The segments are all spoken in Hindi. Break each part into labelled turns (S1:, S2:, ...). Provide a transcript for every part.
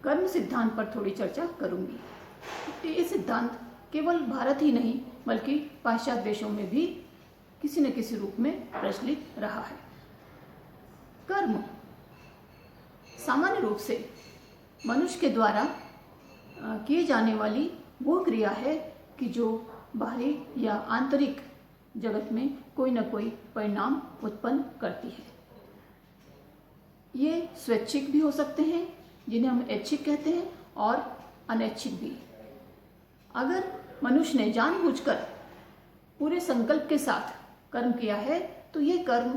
S1: कर्म सिद्धांत पर थोड़ी चर्चा करूंगी। ये सिद्धांत केवल भारत ही नहीं बल्कि पाश्चात्य देशों में भी किसी न किसी रूप में प्रचलित रहा है। कर्म सामान्य रूप से मनुष्य के द्वारा किए जाने वाली वो क्रिया है कि जो बाहरी या आंतरिक जगत में कोई न कोई परिणाम उत्पन्न करती है। ये स्वैच्छिक भी हो सकते हैं, जिन्हें हम ऐच्छिक कहते हैं, और अनैच्छिक भी। अगर मनुष्य ने जानबूझकर पूरे संकल्प के साथ कर्म किया है तो ये कर्म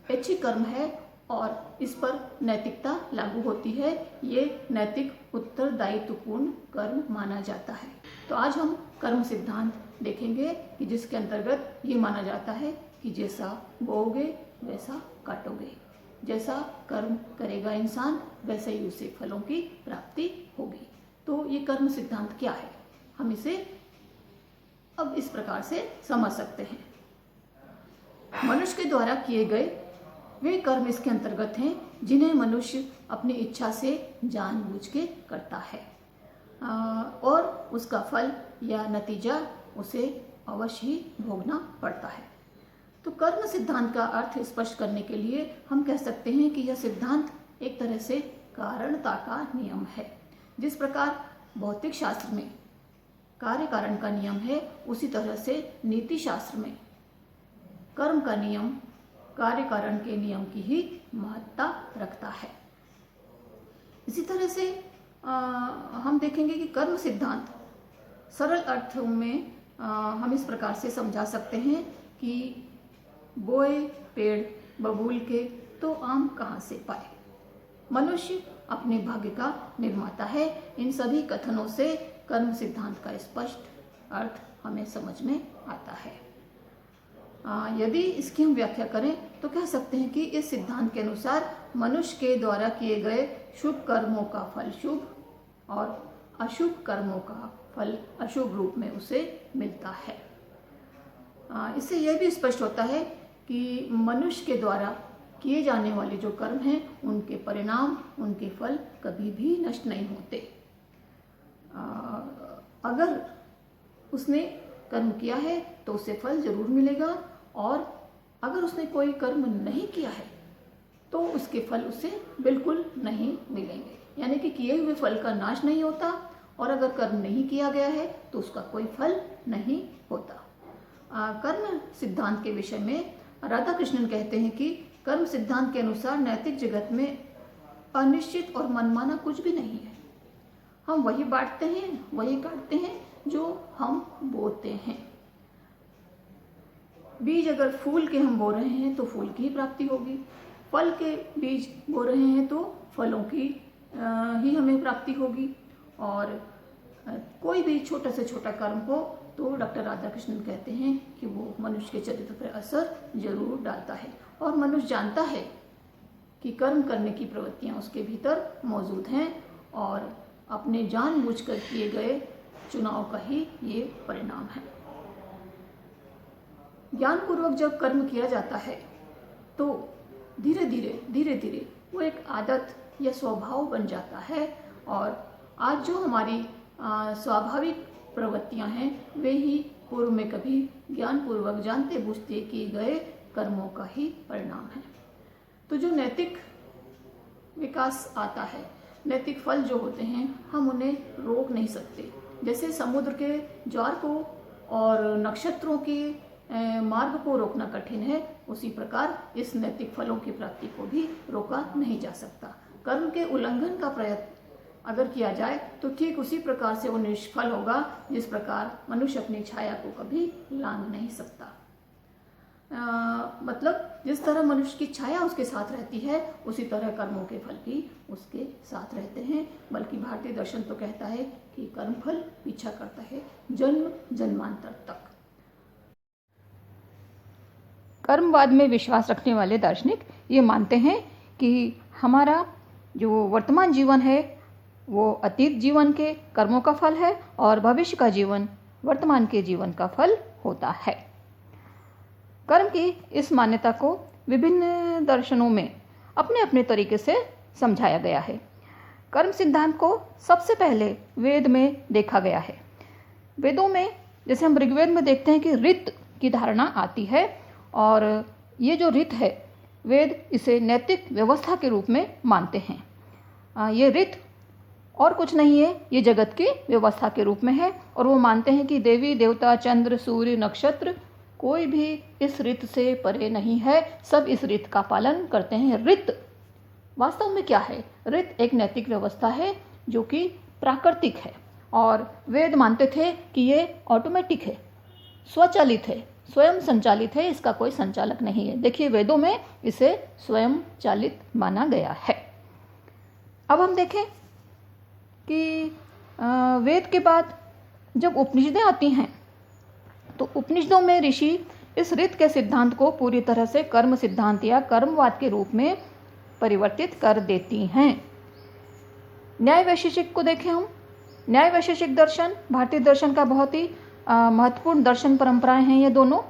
S1: ऐच्छिक कर्म है और इस पर नैतिकता लागू होती है। ये नैतिक उत्तरदायित्वपूर्ण कर्म माना जाता है। तो आज हम कर्म सिद्धांत देखेंगे कि जिसके अंतर्गत ये माना जाता है कि जैसा बोओगे वैसा काटोगे, जैसा कर्म करेगा इंसान वैसे ही उसे फलों की प्राप्ति होगी। तो ये कर्म सिद्धांत क्या है, हम इसे अब इस प्रकार से समझ सकते हैं। मनुष्य के द्वारा किए गए वे कर्म इसके अंतर्गत हैं जिन्हें मनुष्य अपनी इच्छा से जानबूझ के करता है और उसका फल या नतीजा उसे अवश्य ही भोगना पड़ता है। तो कर्म सिद्धांत का अर्थ स्पष्ट करने के लिए हम कह सकते हैं कि यह सिद्धांत एक तरह से कारणता का नियम है। जिस प्रकार भौतिक शास्त्र में कार्य कारण का नियम है, उसी तरह से नीति शास्त्र में कर्म का नियम कार्य कारण के नियम की ही महत्ता रखता है। इसी तरह से हम देखेंगे कि कर्म सिद्धांत सरल अर्थों में हम इस प्रकार से समझा सकते हैं कि बोए पेड़ बबूल के तो आम कहाँ से पाए। मनुष्य अपने भाग्य का निर्माता है। इन सभी कथनों से कर्म सिद्धांत का स्पष्ट अर्थ हमें समझ में आता है। यदि इसकी हम व्याख्या करें तो कह सकते हैं कि इस सिद्धांत के अनुसार मनुष्य के द्वारा किए गए शुभ कर्मों का फल शुभ और अशुभ कर्मों का फल अशुभ रूप में उसे मिलता है। इससे यह भी स्पष्ट होता है कि मनुष्य के द्वारा किए जाने वाले जो कर्म हैं उनके परिणाम उनके फल कभी भी नष्ट नहीं होते। अगर उसने कर्म किया है तो उसे फल जरूर मिलेगा, और अगर उसने कोई कर्म नहीं किया है तो उसके फल उसे बिल्कुल नहीं मिलेंगे। यानी कि किए हुए फल का नाश नहीं होता, और अगर कर्म नहीं किया गया है तो उसका कोई फल नहीं होता। कर्म सिद्धांत के विषय में राधा कृष्णन कहते हैं कि कर्म सिद्धांत के अनुसार नैतिक जगत में अनिश्चित और मनमाना कुछ भी नहीं है। हम वही बांटते हैं, वही काटते हैं जो हम बोते हैं। बीज अगर फूल के हम बो रहे हैं तो फूल की ही प्राप्ति होगी, फल के बीज बो रहे हैं तो फलों की ही हमें प्राप्ति होगी। और कोई भी छोटा से छोटा कर्म हो तो डॉक्टर राधा कृष्णन कहते हैं कि वो मनुष्य के चरित्र पर असर जरूर डालता है, और मनुष्य जानता है कि कर्म करने की प्रवृत्तियां उसके भीतर मौजूद हैं और अपने जानबूझकर किए गए चुनाव का ही ये परिणाम है। ज्ञानपूर्वक जब कर्म किया जाता है तो धीरे धीरे वो एक आदत या स्वभाव बन जाता है, और आज जो हमारी स्वाभाविक प्रवृत्तियां हैं वे ही पूर्व में कभी ज्ञानपूर्वक जानते बूझते किए गए कर्मों का ही परिणाम है। तो जो नैतिक विकास आता है, नैतिक फल जो होते हैं, हम उन्हें रोक नहीं सकते। जैसे समुद्र के ज्वार को और नक्षत्रों के मार्ग को रोकना कठिन है, उसी प्रकार इस नैतिक फलों की प्राप्ति को भी रोका नहीं जा सकता। कर्म के उल्लंघन का प्रयत्न अगर किया जाए तो ठीक उसी प्रकार से वो निष्फल होगा जिस प्रकार मनुष्य अपनी छाया को कभी लांघ नहीं सकता। मतलब जिस तरह मनुष्य की छाया उसके साथ रहती है उसी तरह कर्मों के फल भी उसके साथ रहते हैं। बल्कि भारतीय दर्शन तो कहता है कि कर्म फल पीछा करता है जन्म जन्मांतर तक।
S2: कर्मवाद में विश्वास रखने वाले दार्शनिक ये मानते हैं कि हमारा जो वर्तमान जीवन है वो अतीत जीवन के कर्मों का फल है और भविष्य का जीवन वर्तमान के जीवन का फल होता है। कर्म की इस मान्यता को विभिन्न दर्शनों में अपने अपने तरीके से समझाया गया है। कर्म सिद्धांत को सबसे पहले वेद में देखा गया है। वेदों में जैसे हम ऋग्वेद में देखते हैं कि ऋत की धारणा आती है, और ये जो ऋत है वेद इसे नैतिक व्यवस्था के रूप में मानते हैं। ये ऋत और कुछ नहीं है, ये जगत की व्यवस्था के रूप में है, और वो मानते हैं कि देवी देवता, चंद्र, सूर्य, नक्षत्र कोई भी इस ऋत से परे नहीं है, सब इस ऋत का पालन करते हैं। ऋत वास्तव में क्या है? ऋत एक नैतिक व्यवस्था है जो कि प्राकृतिक है, और वेद मानते थे कि ये ऑटोमेटिक है, स्वचालित है, स्वयं संचालित है, इसका कोई संचालक नहीं है। देखिए वेदों में इसे स्वयं चालित माना गया है। अब हम देखें कि वेद के बाद जब उपनिषदें आती हैं तो उपनिषदों में ऋषि इस ऋत के सिद्धांत को पूरी तरह से कर्म सिद्धांत या कर्मवाद के रूप में परिवर्तित कर देती हैं। न्याय वैशेषिक को देखें हम। न्याय वैशेषिक दर्शन भारतीय दर्शन का बहुत ही महत्वपूर्ण दर्शन परंपराएं हैं ये दोनों।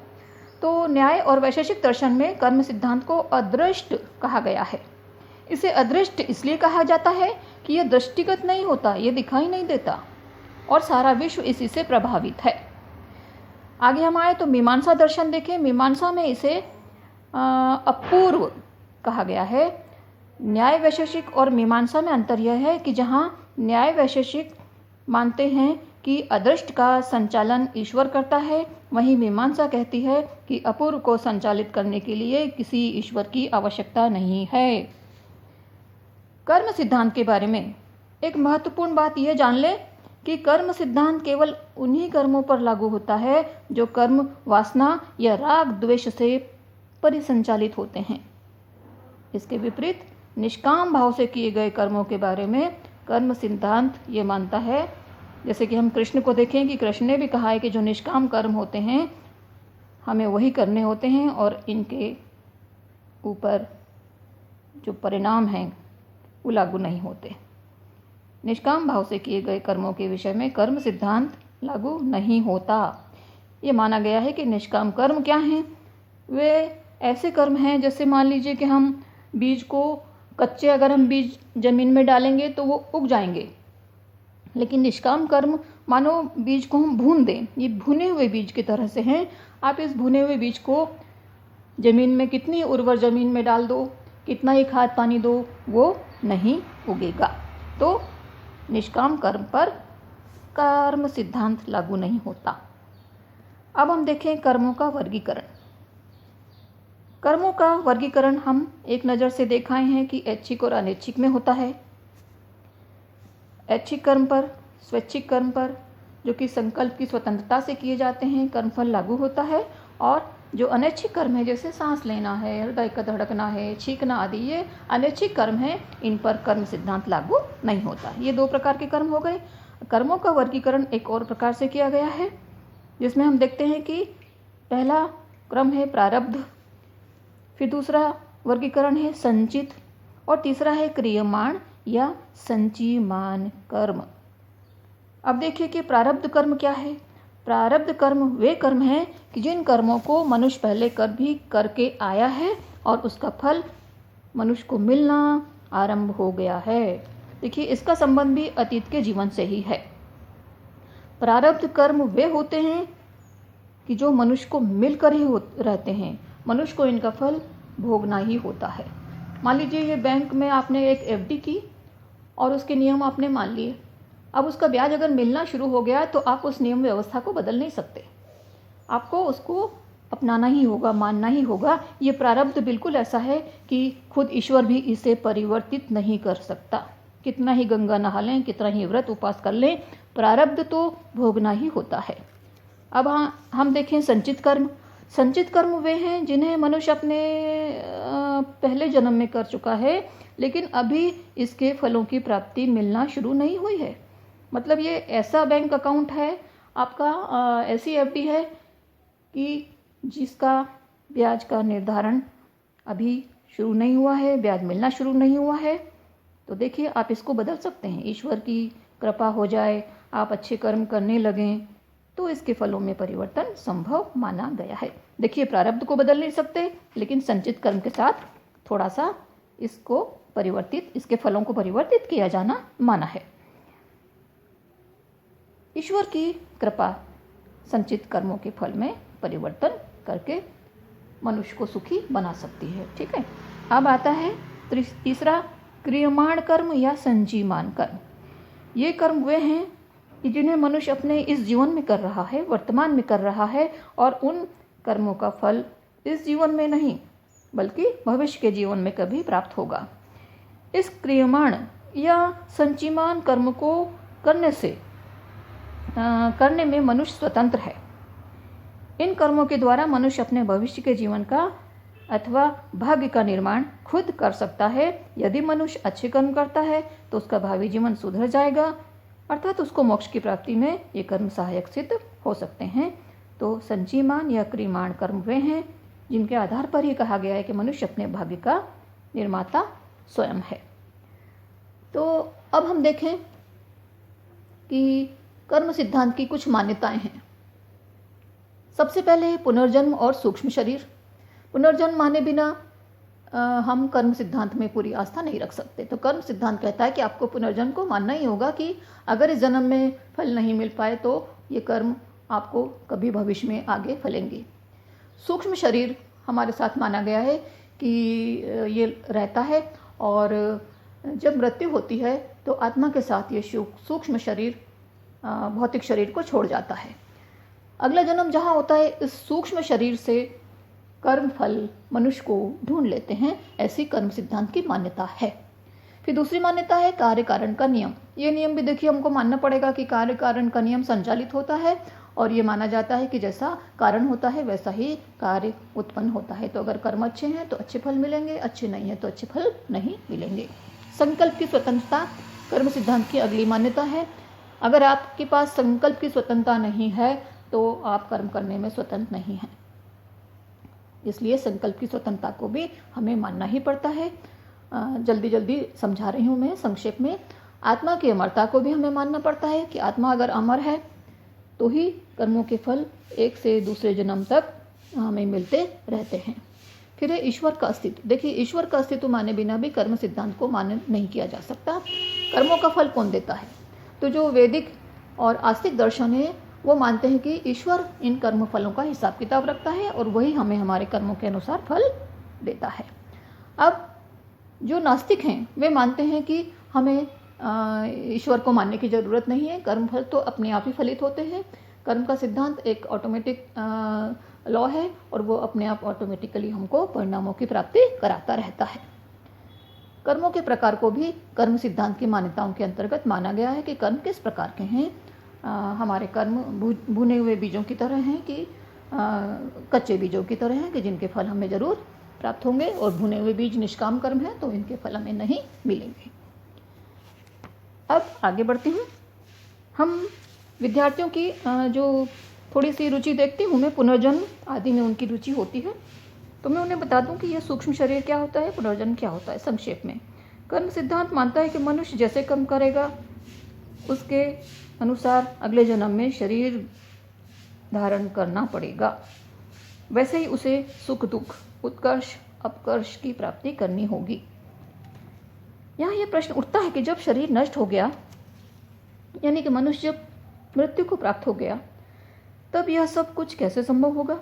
S2: तो न्याय और वैशेषिक दर्शन में कर्म सिद्धांत को अदृष्ट कहा गया है। इसे अदृष्ट इसलिए कहा जाता है कि यह दृष्टिगत नहीं होता, ये दिखाई नहीं देता, और सारा विश्व इसी से प्रभावित है। आगे हम आए तो मीमांसा दर्शन देखें। मीमांसा में इसे अपूर्व कहा गया है। न्याय वैशेषिक और मीमांसा में अंतर यह है कि जहाँ न्याय वैशेषिक मानते हैं कि अदृष्ट का संचालन ईश्वर करता है, वहीं मीमांसा कहती है कि अपूर्व को संचालित करने के लिए किसी ईश्वर की आवश्यकता नहीं है। कर्म सिद्धांत के बारे में एक महत्वपूर्ण बात यह जान ले कि कर्म सिद्धांत केवल उन्हीं कर्मों पर लागू होता है जो कर्म वासना या राग द्वेष से परिसंचालित होते हैं। इसके विपरीत निष्काम भाव से किए गए कर्मों के बारे में कर्म सिद्धांत ये मानता है, जैसे कि हम कृष्ण को देखें कि कृष्ण ने भी कहा है कि जो निष्काम कर्म होते हैं हमें वही करने होते हैं, और इनके ऊपर जो परिणाम हैं वो लागू नहीं होते। निष्काम भाव से किए गए कर्मों के विषय में कर्म सिद्धांत लागू नहीं होता। ये माना गया है कि निष्काम कर्म क्या हैं? वे ऐसे कर्म हैं जैसे मान लीजिए कि हम बीज को कच्चे अगर हम बीज जमीन में डालेंगे तो वो उग जाएंगे, लेकिन निष्काम कर्म मानो बीज को हम भून दें, ये भुने हुए बीज की तरह से हैं। आप इस भुने हुए बीज को जमीन में कितनी उर्वर जमीन में डाल दो, कितना ही खाद पानी दो, वो नहीं उगेगा। तो निष्काम कर्म पर कर्म सिद्धांत लागू नहीं होता। अब हम देखें कर्मों का वर्गीकरण। कर्मों का वर्गीकरण हम एक नज़र से देखाए हैं कि ऐच्छिक और अनैच्छिक में होता है। ऐच्छिक कर्म पर, स्वैच्छिक कर्म पर, जो कि संकल्प की स्वतंत्रता से किए जाते हैं, कर्मफल लागू होता है, और जो अनैच्छिक कर्म है जैसे सांस लेना है, हृदय का धड़कना है, छींकना आदि, ये अनैच्छिक कर्म है, इन पर कर्म सिद्धांत लागू नहीं होता। ये दो प्रकार के कर्म हो गए। कर्मों का वर्गीकरण एक और प्रकार से किया गया है, जिसमें हम देखते हैं कि पहला क्रम है प्रारब्ध, फिर दूसरा वर्गीकरण है संचित, और तीसरा है क्रियमाण या संचीमान कर्म। अब देखिए कि प्रारब्ध कर्म क्या है। प्रारब्ध कर्म वे कर्म हैं कि जिन कर्मों को मनुष्य पहले करके आया है और उसका फल मनुष्य को मिलना आरंभ हो गया है। देखिए इसका संबंध भी अतीत के जीवन से ही है। प्रारब्ध कर्म वे होते हैं कि जो मनुष्य को मिलकर ही रहते हैं, मनुष्य को इनका फल भोगना ही होता है। मान लीजिए ये बैंक में आपने एक एफडी की और उसके नियम आपने मान लिए। अब उसका ब्याज अगर मिलना शुरू हो गया तो आप उस नियम व्यवस्था को बदल नहीं सकते, आपको उसको अपनाना ही होगा, मानना ही होगा। ये प्रारब्ध बिल्कुल ऐसा है कि खुद ईश्वर भी इसे परिवर्तित नहीं कर सकता। कितना ही गंगा नहा लें, कितना ही व्रत उपवास कर लें, प्रारब्ध तो भोगना ही होता है। अब हम देखें संचित कर्म। संचित कर्म वे हैं जिन्हें मनुष्य अपने पहले जन्म में कर चुका है, लेकिन अभी इसके फलों की प्राप्ति मिलना शुरू नहीं हुई है। मतलब ये ऐसा बैंक अकाउंट है आपका, ऐसी एफडी है कि जिसका ब्याज का निर्धारण अभी शुरू नहीं हुआ है, ब्याज मिलना शुरू नहीं हुआ है। तो देखिए आप इसको बदल सकते हैं। ईश्वर की कृपा हो जाए, आप अच्छे कर्म करने लगें तो इसके फलों में परिवर्तन संभव माना गया है। देखिए प्रारब्ध को बदल नहीं सकते, लेकिन संचित कर्म के साथ थोड़ा सा इसको इसके फलों को परिवर्तित किया जाना माना है। ईश्वर की कृपा संचित कर्मों के फल में परिवर्तन करके मनुष्य को सुखी बना सकती है। ठीक है, अब आता है तीसरा, क्रियमाण कर्म या संजीमान कर्म। ये कर्म वे हैं कि जिन्हें मनुष्य अपने इस जीवन में कर रहा है, वर्तमान में कर रहा है, और उन कर्मों का फल इस जीवन में नहीं बल्कि भविष्य के जीवन में कभी प्राप्त होगा। इस क्रियमाण या संजीमान कर्म को करने में मनुष्य स्वतंत्र है। इन कर्मों के द्वारा मनुष्य अपने भविष्य के जीवन का अथवा भाग्य का निर्माण खुद कर सकता है। यदि मनुष्य अच्छे कर्म करता है तो उसका भावी जीवन सुधर जाएगा, अर्थात उसको मोक्ष की प्राप्ति में ये कर्म सहायक सिद्ध हो सकते हैं। तो संजीमान या क्रियमाण कर्म वे हैं जिनके आधार पर ही कहा गया है कि मनुष्य अपने भाग्य का निर्माता स्वयं है। तो अब हम देखें कि कर्म सिद्धांत की कुछ मान्यताएं हैं। सबसे पहले पुनर्जन्म और सूक्ष्म शरीर। पुनर्जन्म माने बिना हम कर्म सिद्धांत में पूरी आस्था नहीं रख सकते। तो कर्म सिद्धांत कहता है कि आपको पुनर्जन्म को मानना ही होगा कि अगर इस जन्म में फल नहीं मिल पाए तो ये कर्म आपको कभी भविष्य में आगे फलेंगे। सूक्ष्म शरीर हमारे साथ माना गया है कि ये रहता है और जब मृत्यु होती है तो आत्मा के साथ ये सूक्ष्म शरीर भौतिक शरीर को छोड़ जाता है। अगला जन्म जहाँ होता है, इस सूक्ष्म शरीर से कर्म फल मनुष्य को ढूंढ लेते हैं। ऐसी कर्म सिद्धांत की मान्यता है। फिर दूसरी मान्यता है कार्य कारण का नियम। ये नियम भी देखिए हमको मानना पड़ेगा कि कार्य कारण का नियम संचालित होता है और ये माना जाता है कि जैसा कारण होता है वैसा ही कार्य उत्पन्न होता है। तो अगर कर्म अच्छे हैं तो अच्छे फल मिलेंगे, अच्छे नहीं है तो अच्छे फल नहीं मिलेंगे। संकल्प की स्वतंत्रता कर्म सिद्धांत की अगली मान्यता है। अगर आपके पास संकल्प की स्वतंत्रता नहीं है तो आप कर्म करने में स्वतंत्र नहीं हैं। इसलिए संकल्प की स्वतंत्रता को भी हमें मानना ही पड़ता है। जल्दी समझा रही हूँ मैं संक्षेप में। आत्मा की अमरता को भी हमें मानना पड़ता है कि आत्मा अगर अमर है तो ही कर्मों के फल एक से दूसरे जन्म तक हमें मिलते रहते हैं। फिर है ईश्वर का अस्तित्व। देखिए, ईश्वर का अस्तित्व माने बिना भी कर्म सिद्धांत को मान्य नहीं किया जा सकता। कर्मों का फल कौन देता है? तो जो वैदिक और आस्तिक दर्शन है वो मानते हैं कि ईश्वर इन कर्म फलों का हिसाब किताब रखता है और वही हमें हमारे कर्मों के अनुसार फल देता है। अब जो नास्तिक हैं वे मानते हैं कि हमें ईश्वर को मानने की ज़रूरत नहीं है, कर्म फल तो अपने आप ही फलित होते हैं। कर्म का सिद्धांत एक ऑटोमेटिक लॉ है और वो अपने आप ऑटोमेटिकली हमको परिणामों की प्राप्ति कराता रहता है। कर्मों के प्रकार को भी कर्म सिद्धांत की मान्यताओं के अंतर्गत माना गया है कि कर्म किस प्रकार के हैं। हमारे कर्म भुने हुए बीजों की तरह हैं कि कच्चे बीजों की तरह हैं कि जिनके फल हमें ज़रूर प्राप्त होंगे, और भुने हुए बीज निष्काम कर्म हैं तो इनके फल हमें नहीं मिलेंगे। अब आगे बढ़ती हूँ। हम विद्यार्थियों की जो थोड़ी सी रुचि देखती हूँ मैं, पुनर्जन्म आदि में उनकी रुचि होती है, तो मैं उन्हें बता दूं कि यह सूक्ष्म शरीर क्या होता है, पुनर्जन्म क्या होता है। संक्षेप में कर्म सिद्धांत मानता है कि मनुष्य जैसे कर्म करेगा उसके अनुसार अगले जन्म में शरीर धारण करना पड़ेगा, वैसे ही उसे सुख दुख उत्कर्ष अपकर्ष की प्राप्ति करनी होगी। यहाँ यह प्रश्न उठता है कि जब शरीर नष्ट हो गया, यानी कि मनुष्य जब मृत्यु को प्राप्त हो गया, तब यह सब कुछ कैसे संभव होगा?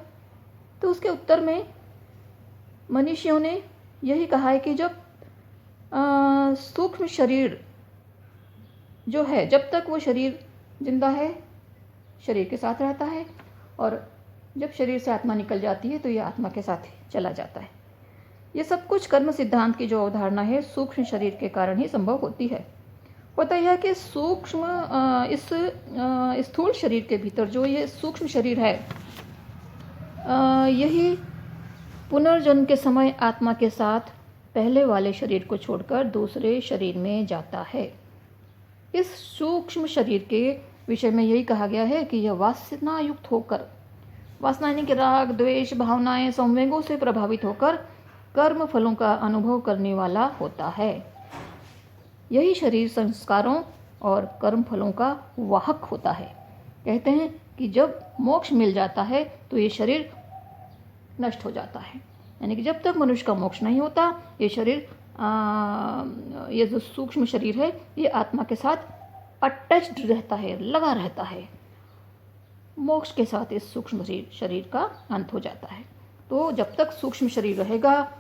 S2: तो उसके उत्तर में मनीषियों ने यही कहा है कि जब सूक्ष्म शरीर जो है, जब तक वो शरीर जिंदा है शरीर के साथ रहता है, और जब शरीर से आत्मा निकल जाती है तो ये आत्मा के साथ ही चला जाता है। ये सब कुछ कर्म सिद्धांत की जो अवधारणा है सूक्ष्म शरीर के कारण ही संभव होती है। होता यह है कि सूक्ष्म इस स्थूल शरीर के भीतर जो ये सूक्ष्म शरीर है, यही पुनर्जन्म के समय आत्मा के साथ पहले वाले शरीर को छोड़कर दूसरे शरीर में जाता है। इस सूक्ष्म शरीर के विषय में यही कहा गया है कि यह वासना युक्त होकर, वासना यानी कि राग द्वेष भावनाएं संवेगों से प्रभावित होकर कर्म फलों का अनुभव करने वाला होता है। यही शरीर संस्कारों और कर्म फलों का वाहक होता है। कहते हैं कि जब मोक्ष मिल जाता है तो ये शरीर नष्ट हो जाता है, यानी कि जब तक मनुष्य का मोक्ष नहीं होता ये शरीर ये जो सूक्ष्म शरीर है ये आत्मा के साथ अटैच्ड रहता है, लगा रहता है। मोक्ष के साथ इस सूक्ष्म शरीर का अंत हो जाता है। तो जब तक सूक्ष्म शरीर रहेगा,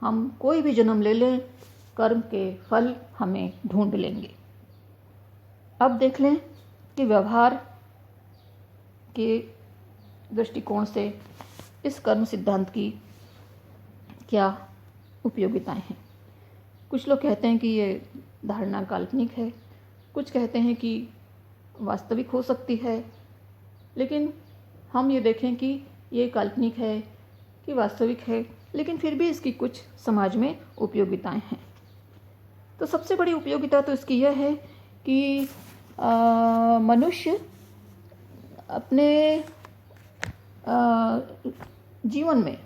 S2: हम कोई भी जन्म ले लें, कर्म के फल हमें ढूंढ लेंगे। अब देख लें कि व्यवहार के दृष्टिकोण से इस कर्म सिद्धांत की क्या उपयोगिताएं हैं। कुछ लोग कहते हैं कि ये धारणा काल्पनिक है, कुछ कहते हैं कि वास्तविक हो सकती है, लेकिन हम ये देखें कि ये काल्पनिक है कि वास्तविक है, लेकिन फिर भी इसकी कुछ समाज में उपयोगिताएं हैं। तो सबसे बड़ी उपयोगिता तो इसकी यह है कि मनुष्य अपने जीवन में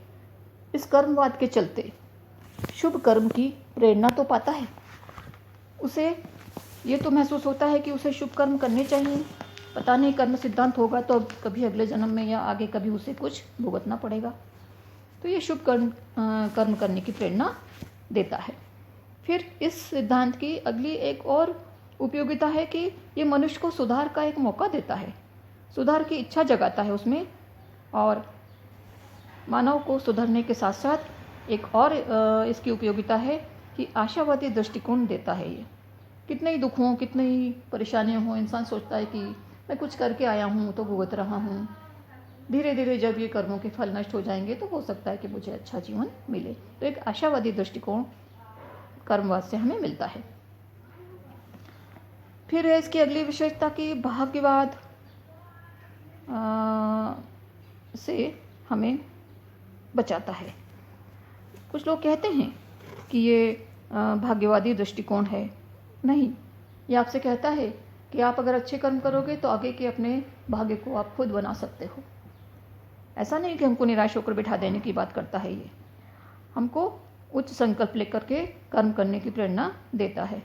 S2: इस कर्मवाद के चलते शुभ कर्म की प्रेरणा तो पाता है। उसे ये तो महसूस होता है कि उसे शुभ कर्म करने चाहिए। पता नहीं कर्म सिद्धांत होगा तो कभी अगले जन्म में या आगे कभी उसे कुछ भुगतना पड़ेगा। तो ये शुभ कर्म करने की प्रेरणा देता है। फिर इस सिद्धांत की अगली एक और उपयोगिता है कि ये मनुष्य को सुधार का एक मौका देता है, सुधार की इच्छा जगाता है उसमें, और मानव को सुधरने के साथ साथ एक और इसकी उपयोगिता है कि आशावादी दृष्टिकोण देता है। ये कितने ही दुख हों, कितने ही परेशानियां हों, इंसान सोचता है कि मैं कुछ करके आया हूँ तो भुगत रहा हूँ, धीरे धीरे जब ये कर्मों के फल नष्ट हो जाएंगे तो हो सकता है कि मुझे अच्छा जीवन मिले। तो एक आशावादी दृष्टिकोण कर्मवाद से हमें मिलता है। फिर है इसकी अगली विशेषता कि भाग्यवाद से हमें बचाता है। कुछ लोग कहते हैं कि ये भाग्यवादी दृष्टिकोण है। नहीं, ये आपसे कहता है कि आप अगर अच्छे कर्म करोगे तो आगे के अपने भाग्य को आप खुद बना सकते हो। ऐसा नहीं कि हमको निराश होकर बिठा देने की बात करता है। ये हमको उच्च संकल्प लेकर के कर्म करने की प्रेरणा देता है।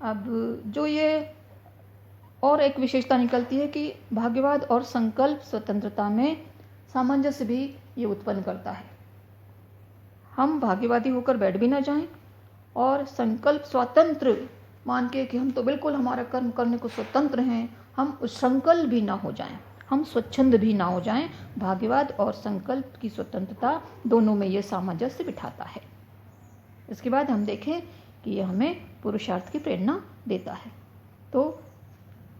S2: अब जो ये और एक विशेषता निकलती है कि भाग्यवाद और संकल्प स्वतंत्रता में सामंजस्य भी ये उत्पन्न करता है। हम भाग्यवादी होकर बैठ भी ना जाएं और संकल्प स्वतंत्र मान के कि हम तो बिल्कुल हमारा कर्म करने को स्वतंत्र हैं, हम उच्छृंखल भी ना हो जाएं, हम स्वच्छंद भी ना हो जाएं। भाग्यवाद और संकल्प की स्वतंत्रता दोनों में ये सामंजस्य बिठाता है। इसके बाद हम देखें कि ये हमें पुरुषार्थ की प्रेरणा देता है। तो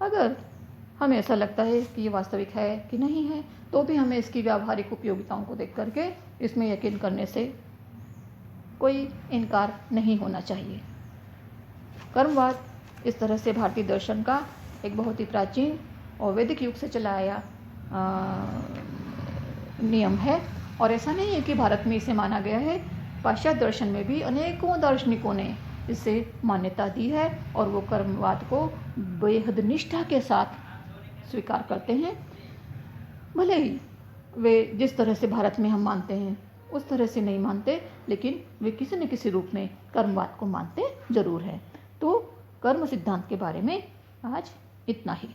S2: अगर हमें ऐसा लगता है कि ये वास्तविक है कि नहीं है, तो भी हमें इसकी व्यावहारिक उपयोगिताओं को देख करके इसमें यकीन करने से कोई इनकार नहीं होना चाहिए। कर्मवाद इस तरह से भारतीय दर्शन का एक बहुत ही प्राचीन और वैदिक युग से चला आया नियम है, और ऐसा नहीं है कि भारत में इसे माना गया है। पाश्चात्य दर्शन में भी अनेकों दार्शनिकों ने इसे मान्यता दी है और वो कर्मवाद को बेहद निष्ठा के साथ स्वीकार करते हैं। भले ही वे जिस तरह से भारत में हम मानते हैं उस तरह से नहीं मानते, लेकिन वे किसी न किसी रूप में कर्मवाद को मानते जरूर हैं। तो कर्म सिद्धांत के बारे में आज इतना ही।